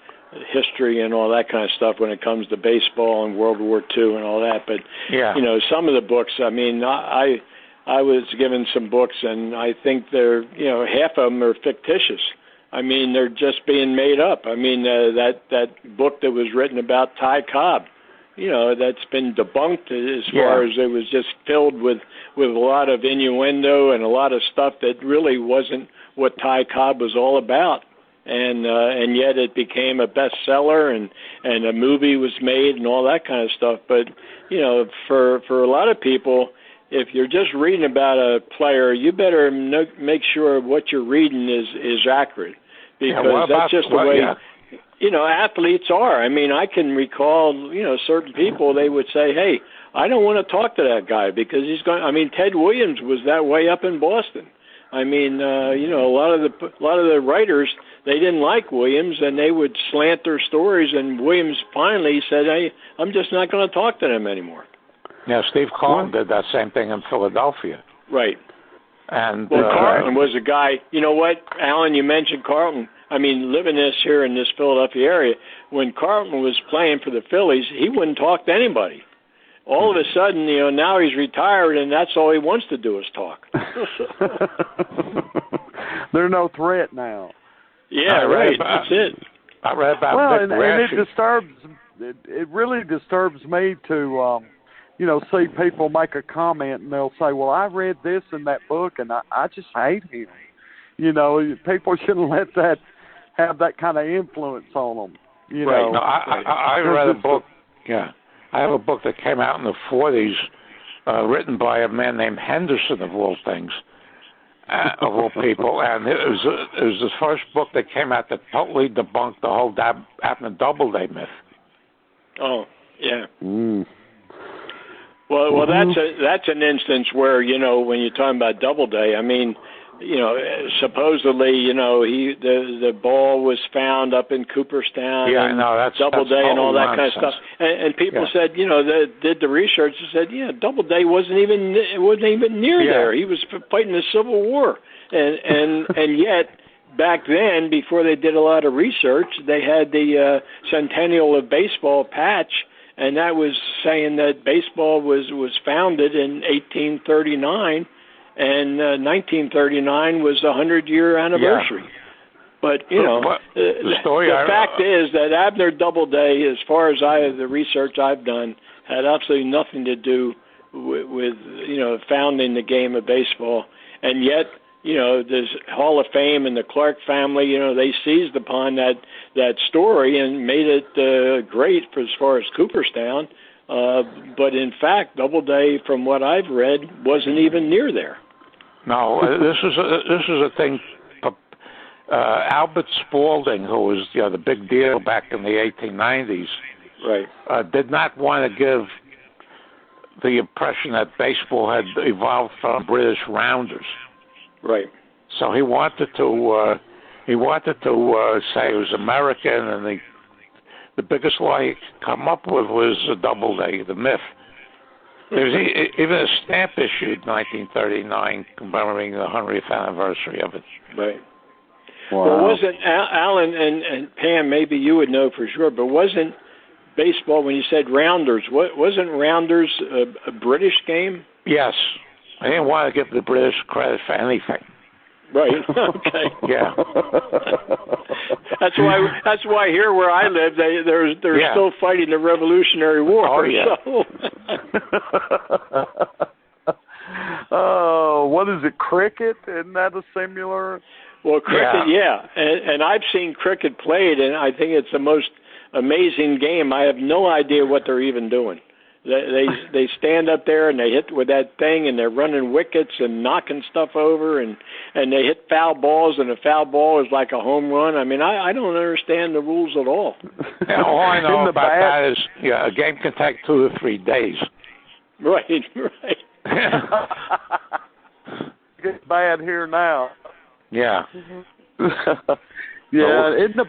Speaker 3: history and all that kind of stuff when it comes to baseball and World War II and all that. But, you know, some of the books, I mean, I was given some books, and I think they're, you know, half of them are fictitious. I mean, they're just being made up. I mean, that book that was written about Ty Cobb, you know, that's been debunked as far as it was just filled with a lot of innuendo and a lot of stuff that really wasn't what Ty Cobb was all about. And yet it became a bestseller, and a movie was made and all that kind of stuff. But, you know, for a lot of people, if you're just reading about a player, you better make sure what you're reading is accurate, because that's just the way, you know, athletes are. I mean, I can recall, you know, certain people, they would say, hey, I don't want to talk to that guy because he's going. I mean, Ted Williams was that way up in Boston. I mean, you know, a lot of the writers, they didn't like Williams, and they would slant their stories. And Williams finally said, "Hey, I'm just not going to talk to them anymore."
Speaker 2: Yeah, Steve Carlton did that same thing in Philadelphia.
Speaker 3: Right.
Speaker 2: And
Speaker 3: Carlton was a guy. You know what, Alan? You mentioned Carlton. I mean, living here in this Philadelphia area, when Carlton was playing for the Phillies, he wouldn't talk to anybody. All of a sudden, you know, now he's retired, and that's all he wants to do is talk.
Speaker 4: They're no threat now.
Speaker 3: Yeah, right. That's it.
Speaker 2: I read about Vic
Speaker 4: and it really disturbs me to, you know, see people make a comment and they'll say, well, I read this in that book, and I just hate him. You know, people shouldn't let that have that kind of influence on them. You know,
Speaker 2: no, I read a book. I have a book that came out in the 40s, written by a man named Henderson, of all things, of all people, and it was the first book that came out that totally debunked the whole Abner Doubleday myth. Oh, yeah.
Speaker 3: Well, that's an instance where, you know, when you're talking about Doubleday, I mean, you know, supposedly, you know, the ball was found up in Cooperstown.
Speaker 2: Yeah, no, that's
Speaker 3: Doubleday and all that
Speaker 2: nonsense.
Speaker 3: kind of stuff. And people said, you know, did the research and said, yeah, Doubleday wasn't even near there. He was fighting the Civil War, and yet back then, before they did a lot of research, they had the Centennial of Baseball patch, and that was saying that baseball was founded in 1839. And 1939 was the 100-year anniversary. Yeah. But, you know, the fact is that Abner Doubleday, as far as the research I've done, had absolutely nothing to do with, you know, founding the game of baseball. And yet, you know, this Hall of Fame and the Clark family, you know, they seized upon that story and made it great as far as Cooperstown. But in fact, Doubleday, from what I've read, wasn't even near there.
Speaker 2: No, this is a thing. Albert Spalding, who was, you know, the big deal back in the 1890s,
Speaker 3: right,
Speaker 2: did not want to give the impression that baseball had evolved from British rounders.
Speaker 3: Right.
Speaker 2: So he wanted to say it was American, and the biggest lie he could come up with was Doubleday, the myth. There was even a stamp issued in 1939 commemorating the 100th anniversary of it.
Speaker 3: Right.
Speaker 4: Wow.
Speaker 3: Well, wasn't Alan and Pam, maybe you would know for sure, but wasn't baseball, when you said rounders, wasn't rounders a British game?
Speaker 2: Yes. I didn't want to give the British credit for anything.
Speaker 3: Right. Okay.
Speaker 2: Yeah.
Speaker 3: That's why here where I live, they're still fighting the Revolutionary War.
Speaker 2: Oh yeah.
Speaker 4: Oh what is it, cricket? Isn't that a similar?
Speaker 3: Well, cricket, yeah. And I've seen cricket played, and I think it's the most amazing game. I have no idea what they're even doing. They stand up there and they hit with that thing, and they're running wickets and knocking stuff over, and they hit foul balls, and a foul ball is like a home run. I mean, I don't understand the rules at all.
Speaker 2: Yeah, all I know about that is, a game can take 2 to 3 days.
Speaker 3: Right.
Speaker 4: It's bad here now.
Speaker 2: Yeah.
Speaker 4: Yeah, isn't the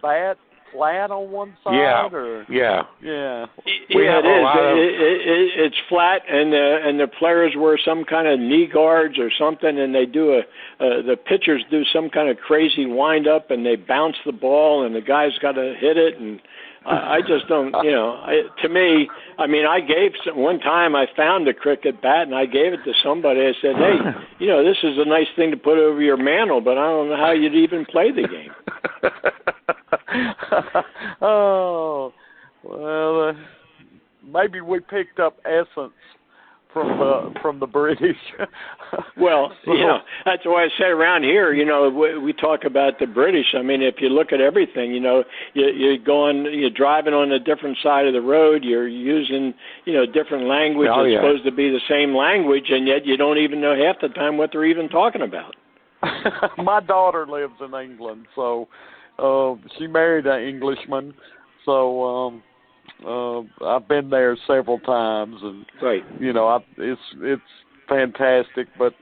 Speaker 4: bat flat on one side?
Speaker 2: Yeah.
Speaker 4: Or?
Speaker 2: Yeah.
Speaker 4: Yeah.
Speaker 3: Yeah, it is. It's flat, and the players wear some kind of knee guards or something, and they do the pitchers do some kind of crazy wind up, and they bounce the ball, and the guy's got to hit it, and I just don't, to me, I mean, one time I found a cricket bat and I gave it to somebody. I said, hey, this is a nice thing to put over your mantle, but I don't know how you'd even play the game.
Speaker 4: Oh, well, maybe we picked up essence from the British.
Speaker 3: Well, that's why I say around here, we talk about the British. I mean, if you look at everything, you're driving on a different side of the road, you're using, different language that's supposed to be the same language, and yet you don't even know half the time what they're even talking about.
Speaker 4: My daughter lives in England, so she married an Englishman, so I've been there several times, and
Speaker 3: right.
Speaker 4: It's fantastic. But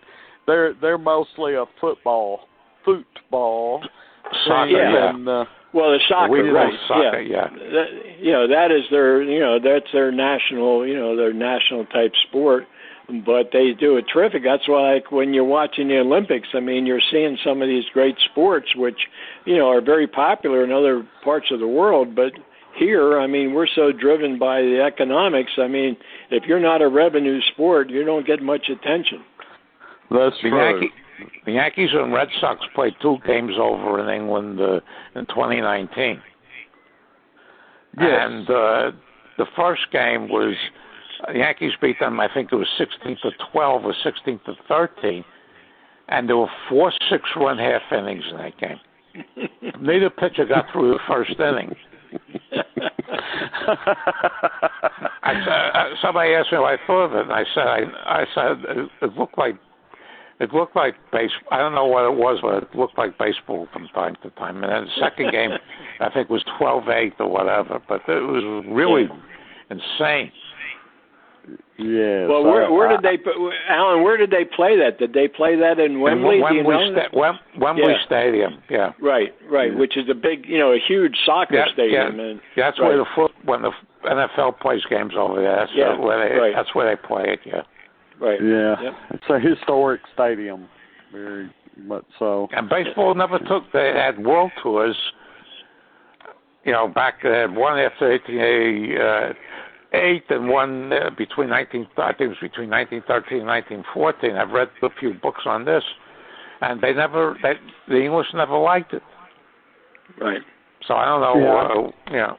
Speaker 4: they're mostly a football,
Speaker 2: soccer,
Speaker 3: yeah.
Speaker 4: And,
Speaker 3: well, the soccer, right?
Speaker 2: Soccer,
Speaker 3: yeah. That is that's their national, their national type sport. But they do it terrific. That's why, like, when you're watching the Olympics, I mean, you're seeing some of these great sports, which, are very popular in other parts of the world. But here, I mean, we're so driven by the economics. I mean, if you're not a revenue sport, you don't get much attention.
Speaker 4: That's true.
Speaker 2: The Yankees and Red Sox played 2 games over in England in 2019.
Speaker 4: Yes.
Speaker 2: And the first game was, the Yankees beat them, I think it was 16-12 or 16-13, and there were 4 6-run half innings in that game. Neither pitcher got through the first inning. Somebody asked me what I thought of it, and I said it looked like baseball. I don't know what it was, but it looked like baseball from time to time. And then the second game, I think, was 12-8 or whatever. But it was really insane.
Speaker 4: Yeah.
Speaker 3: Well, where did they, Alan? Where did they play that? Did they play that in Wembley?
Speaker 2: Wembley Stadium. Yeah.
Speaker 3: Right.
Speaker 2: Yeah.
Speaker 3: Which is a big, a huge soccer stadium.
Speaker 2: Yeah.
Speaker 3: And,
Speaker 2: that's where when the NFL plays games over there. That's where they play it. Yeah.
Speaker 3: Right.
Speaker 4: Yeah.
Speaker 3: Yep.
Speaker 4: It's a historic stadium, very much so.
Speaker 2: And baseball never took. They had world tours. Back one after 1888 and one between 1913 and 1914. I've read a few books on this, and the English never liked it.
Speaker 3: Right.
Speaker 2: So I don't know.
Speaker 3: Yeah.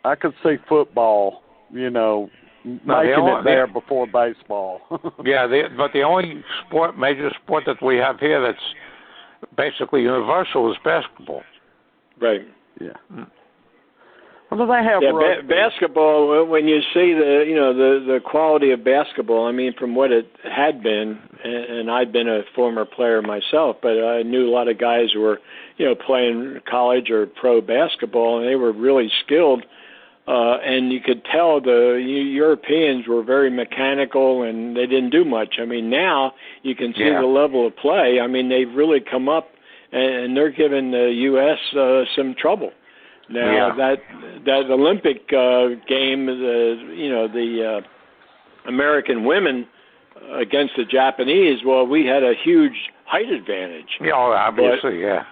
Speaker 4: I could see football, making it there before baseball.
Speaker 2: Yeah, but the only major sport that we have here that's basically universal is basketball.
Speaker 3: Right.
Speaker 4: Yeah. Well, do they have
Speaker 3: basketball? When you see the quality of basketball, I mean, from what it had been, and I've been a former player myself, but I knew a lot of guys who were, playing college or pro basketball, and they were really skilled. And you could tell the Europeans were very mechanical, and they didn't do much. I mean, now you can see the level of play. I mean, they've really come up, and they're giving the U.S. Some trouble. Now that Olympic game, the American women against the Japanese, well, we had a huge height advantage.
Speaker 2: Yeah, obviously,
Speaker 3: Yeah,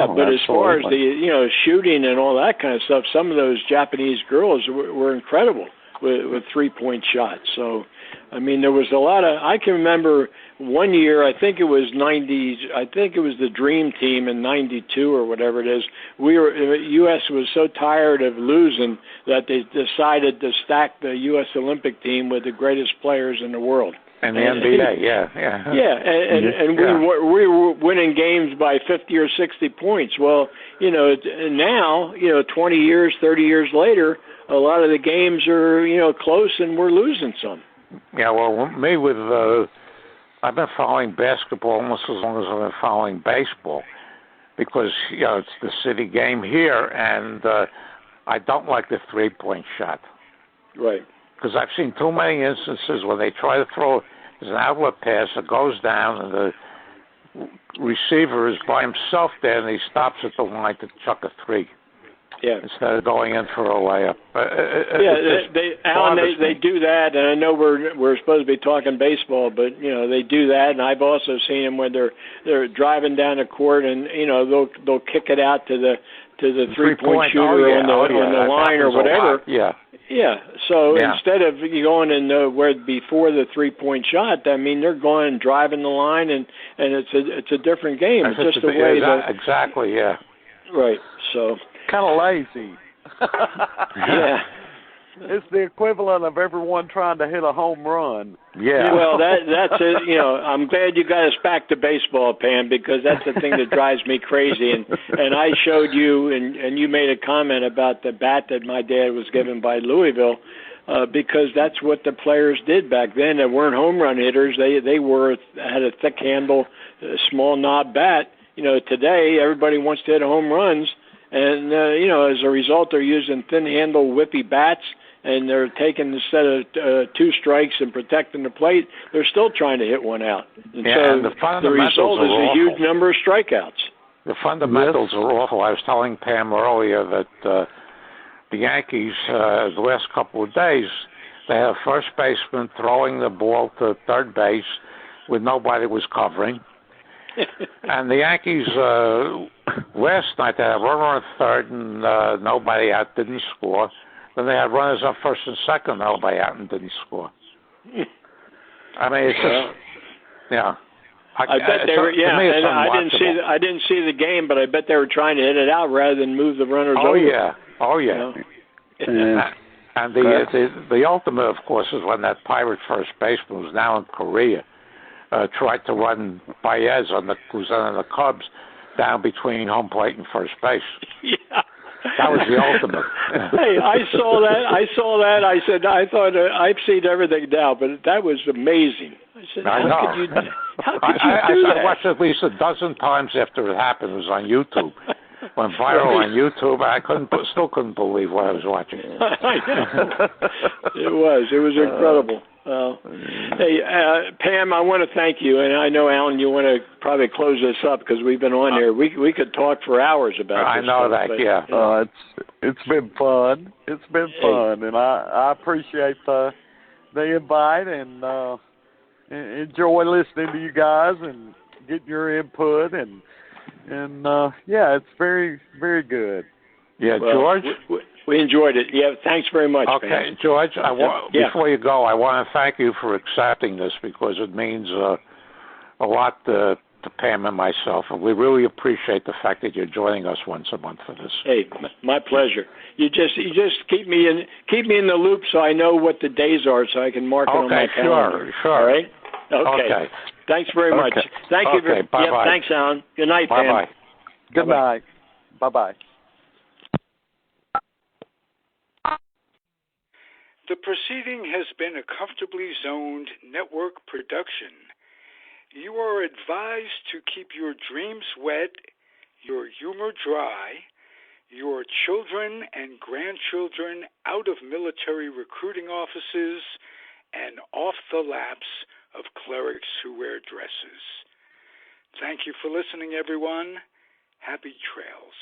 Speaker 3: but as far as the shooting and all that kind of stuff, some of those Japanese girls were incredible with 3-point shots. So, I mean, there was a lot of. I can remember one year. I think it was the Dream Team in '92 or whatever it is. U.S. was so tired of losing that they decided to stack the U.S. Olympic team with the greatest players in the world.
Speaker 2: And the NBA, yeah.
Speaker 3: Yeah, and we were winning games by 50 or 60 points. Well, now, 20 years, 30 years later, a lot of the games are, close and we're losing some.
Speaker 2: Yeah, well, me with, I've been following basketball almost as long as I've been following baseball because, it's the city game here, and I don't like the three-point shot.
Speaker 3: Right.
Speaker 2: Because I've seen too many instances where they try to throw an outlet pass, it goes down, and the receiver is by himself there, and he stops at the line to chuck a three.
Speaker 3: Yeah.
Speaker 2: Instead of going in for a layup.
Speaker 3: Alan, they do that, and I know we're supposed to be talking baseball, but they do that, and I've also seen them when they're driving down the court, and they'll kick it out to the 3-point shooter on the line or whatever.
Speaker 2: Yeah.
Speaker 3: Yeah. So instead of going in where before the 3-point shot, I mean they're going and driving the line, and it's a different game. It's just the way
Speaker 2: exactly. Yeah.
Speaker 3: Right. So.
Speaker 4: Kind of lazy.
Speaker 3: Yeah.
Speaker 4: It's the equivalent of everyone trying to hit a home run.
Speaker 2: Yeah.
Speaker 3: Well, that's it. I'm glad you got us back to baseball, Pam, because that's the thing that drives me crazy. And I showed you, and you made a comment about the bat that my dad was given by Louisville, because that's what the players did back then. They weren't home run hitters. They had a thick handle, small knob bat. Today everybody wants to hit home runs. And, as a result, they're using thin-handle whippy bats, and they're taking, instead of 2 strikes and protecting the plate, they're still trying to hit one out. And so the result is a huge number of strikeouts.
Speaker 2: The fundamentals are awful. I was telling Pam earlier that the Yankees, the last couple of days, they have first baseman throwing the ball to third base when nobody was covering. And the Yankees, last night, they had a runner on third and nobody out, didn't score. Then they had runners on first and second, nobody out, and didn't score. I mean, it's just,
Speaker 3: I bet they were, and I didn't see the game, but I bet they were trying to hit it out rather than move the runners over.
Speaker 2: Oh, yeah. And the ultimate, of course, is when that Pirate first baseman was now in Korea. Tried to run Baez who's on the Cubs, down between home plate and first base.
Speaker 3: Yeah.
Speaker 2: That was the ultimate.
Speaker 3: Hey, I saw that. I said, I thought I've seen everything now, but that was amazing. I said, how could you do that?
Speaker 2: I watched at least a dozen times after it happened. It was on YouTube. Went viral on YouTube. I still couldn't believe what I was watching.
Speaker 3: It was incredible. Hey, Pam, I want to thank you, and I know, Alan, you want to probably close this up because we've been on here. We could talk for hours about this.
Speaker 2: I know
Speaker 3: stuff,
Speaker 2: that, yeah.
Speaker 4: It's been fun. It's been fun, and I appreciate the invite and enjoy listening to you guys and getting your input and it's very, very good.
Speaker 2: Yeah, George.
Speaker 3: We enjoyed it. Yeah, thanks very much.
Speaker 2: Okay,
Speaker 3: Pam.
Speaker 2: George. Before you go, I want to thank you for accepting this because it means a lot to Pam and myself, and we really appreciate the fact that you're joining us once a month for this.
Speaker 3: Hey, my pleasure. You just keep me in the loop so I know what the days are, so I can mark it on my calendar.
Speaker 2: Sure.
Speaker 3: All right. Okay. Thanks very much. Thank you.
Speaker 2: Bye-bye.
Speaker 3: Thanks, Alan. Good night, Pam.
Speaker 2: Bye-bye.
Speaker 4: Good night. Bye-bye.
Speaker 5: The proceeding has been a Comfortably Zoned network production. You are advised to keep your dreams wet, your humor dry, your children and grandchildren out of military recruiting offices, and off the laps of clerics who wear dresses. Thank you for listening, everyone. Happy trails.